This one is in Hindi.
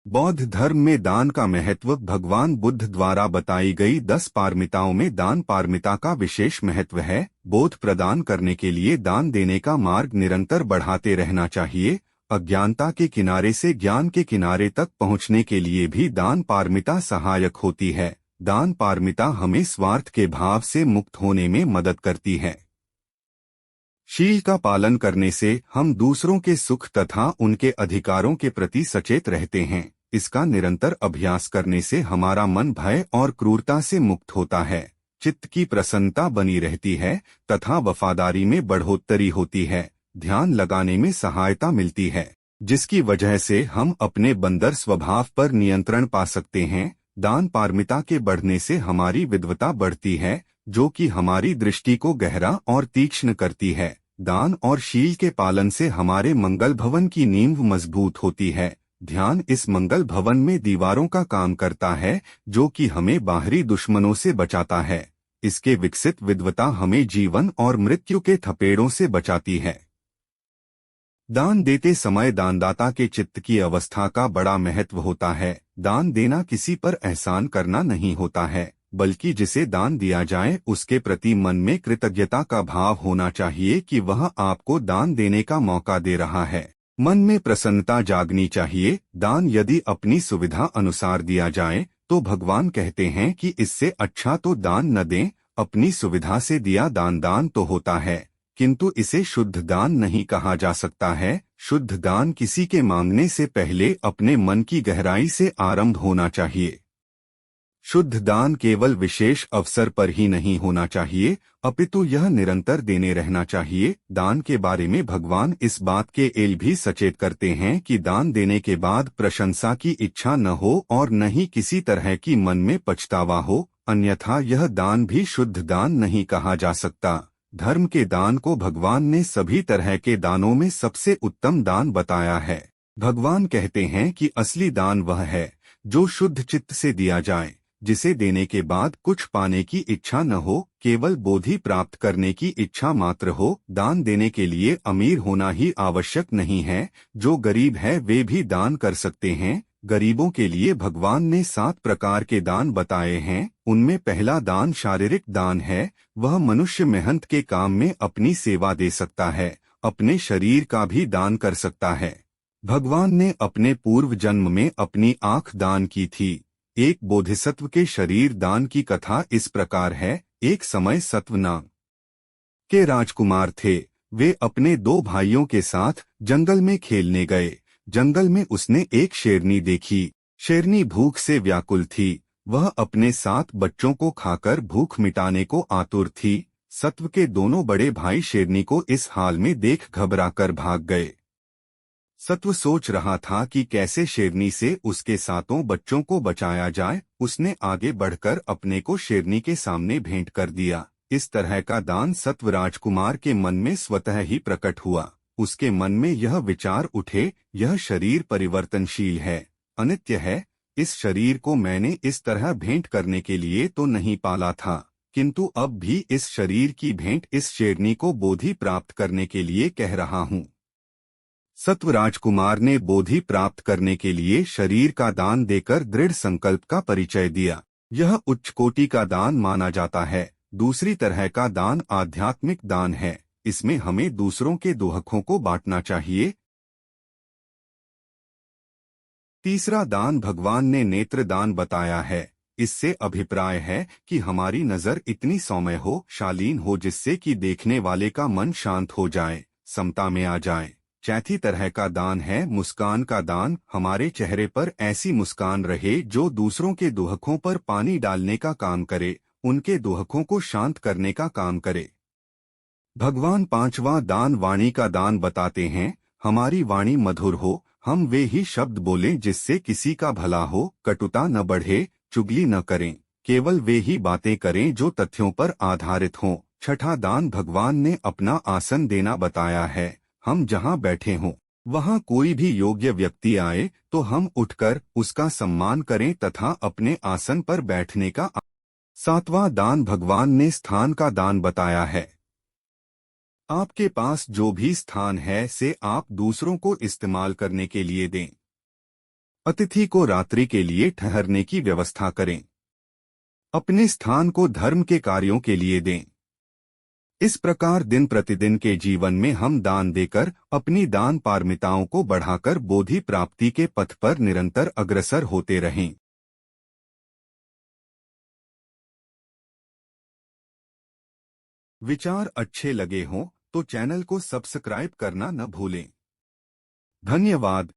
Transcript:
बौद्ध धर्म में दान का महत्व भगवान बुद्ध द्वारा बताई गई 10 पारमिताओं में दान पारमिता का विशेष महत्व है। बोध प्रदान करने के लिए दान देने का मार्ग निरंतर बढ़ाते रहना चाहिए। अज्ञानता के किनारे से ज्ञान के किनारे तक पहुंचने के लिए भी दान पारमिता सहायक होती है। दान पारमिता हमें स्वार्थ के भाव से मुक्त होने में मदद करती है। शील का पालन करने से हम दूसरों के सुख तथा उनके अधिकारों के प्रति सचेत रहते हैं। इसका निरंतर अभ्यास करने से हमारा मन भय और क्रूरता से मुक्त होता है, चित्त की प्रसन्नता बनी रहती है तथा वफादारी में बढ़ोतरी होती है। ध्यान लगाने में सहायता मिलती है, जिसकी वजह से हम अपने बंदर स्वभाव पर नियंत्रण पा सकते हैं। दान पारमिता के बढ़ने से हमारी विद्वता बढ़ती है, जो कि हमारी दृष्टि को गहरा और तीक्ष्ण करती है। दान और शील के पालन से हमारे मंगल भवन की नींव मजबूत होती है। ध्यान इस मंगल भवन में दीवारों का काम करता है, जो कि हमें बाहरी दुश्मनों से बचाता है। इसके विकसित विद्वता हमें जीवन और मृत्यु के थपेड़ों से बचाती है। दान देते समय दानदाता के चित्त की अवस्था का बड़ा महत्व होता है। दान देना किसी पर एहसान करना नहीं होता है, बल्कि जिसे दान दिया जाए उसके प्रति मन में कृतज्ञता का भाव होना चाहिए कि वह आपको दान देने का मौका दे रहा है। मन में प्रसन्नता जागनी चाहिए। दान यदि अपनी सुविधा अनुसार दिया जाए तो भगवान कहते हैं कि इससे अच्छा तो दान न दें। अपनी सुविधा से दिया दान दान तो होता है, किंतु इसे शुद्ध दान नहीं कहा जा सकता है। शुद्ध दान किसी के मांगने से पहले अपने मन की गहराई से आरंभ होना चाहिए। शुद्ध दान केवल विशेष अवसर पर ही नहीं होना चाहिए, अपितु यह निरंतर देने रहना चाहिए। दान के बारे में भगवान इस बात के लिए भी सचेत करते हैं कि दान देने के बाद प्रशंसा की इच्छा न हो और न ही किसी तरह की मन में पछतावा हो, अन्यथा यह दान भी शुद्ध दान नहीं कहा जा सकता। धर्म के दान को भगवान ने सभी तरह के दानों में सबसे उत्तम दान बताया है। भगवान कहते हैं कि असली दान वह है जो शुद्ध चित्त से दिया जाए, जिसे देने के बाद कुछ पाने की इच्छा न हो, केवल बोधि प्राप्त करने की इच्छा मात्र हो। दान देने के लिए अमीर होना ही आवश्यक नहीं है, जो गरीब है वे भी दान कर सकते हैं। गरीबों के लिए भगवान ने 7 प्रकार के दान बताए हैं। उनमें पहला दान शारीरिक दान है। वह मनुष्य मेहनत के काम में अपनी सेवा दे सकता है, अपने शरीर का भी दान कर सकता है। भगवान ने अपने पूर्व जन्म में अपनी आंख दान की थी। एक बोधिसत्व के शरीर दान की कथा इस प्रकार है। एक समय सत्व नाम के राजकुमार थे। वे अपने 2 भाइयों के साथ जंगल में खेलने गए। जंगल में उसने एक शेरनी देखी। शेरनी भूख से व्याकुल थी। वह अपने 7 बच्चों को खाकर भूख मिटाने को आतुर थी। सत्व के दोनों बड़े भाई शेरनी को इस हाल में देख घबराकर भाग गए। सत्व सोच रहा था कि कैसे शेरनी से उसके 7 बच्चों को बचाया जाए। उसने आगे बढ़कर अपने को शेरनी के सामने भेंट कर दिया। इस तरह का दान सत्व राजकुमार के मन में स्वतः ही प्रकट हुआ। उसके मन में यह विचार उठे, यह शरीर परिवर्तनशील है, अनित्य है। इस शरीर को मैंने इस तरह भेंट करने के लिए तो नहीं पाला था, किंतु अब भी इस शरीर की भेंट इस शेरनी को बोधि प्राप्त करने के लिए कह रहा हूँ। सत्व राजकुमार ने बोधि प्राप्त करने के लिए शरीर का दान देकर दृढ़ संकल्प का परिचय दिया। यह उच्च कोटि का दान माना जाता है। दूसरी तरह का दान आध्यात्मिक दान है। इसमें हमें दूसरों के दुखों को बांटना चाहिए। तीसरा दान भगवान ने नेत्र दान बताया है। इससे अभिप्राय है कि हमारी नजर इतनी सौम्य हो, शालीन हो, जिससे कि देखने वाले का मन शांत हो जाए, समता में आ जाए। चौथी तरह का दान है मुस्कान का दान। हमारे चेहरे पर ऐसी मुस्कान रहे जो दूसरों के दुखों पर पानी डालने का काम करे, उनके दुखों को शांत करने का काम करे। भगवान 5वां दान वाणी का दान बताते हैं। हमारी वाणी मधुर हो, हम वे ही शब्द बोलें जिससे किसी का भला हो, कटुता न बढ़े, चुगली न करें, केवल वे ही बातें करें जो तथ्यों पर आधारित हों। छठा दान भगवान ने अपना आसन देना बताया है। हम जहाँ बैठे हों वहाँ कोई भी योग्य व्यक्ति आए तो हम उठकर उसका सम्मान करें तथा अपने आसन पर बैठने का। 7वां दान भगवान ने स्थान का दान बताया है। आपके पास जो भी स्थान है से आप दूसरों को इस्तेमाल करने के लिए दें। अतिथि को रात्रि के लिए ठहरने की व्यवस्था करें। अपने स्थान को धर्म के कार्यों के लिए दें। इस प्रकार दिन प्रतिदिन के जीवन में हम दान देकर अपनी दान पारमिताओं को बढ़ाकर बोधि प्राप्ति के पथ पर निरंतर अग्रसर होते रहें। विचार अच्छे लगे हों तो चैनल को सब्सक्राइब करना न भूलें। धन्यवाद।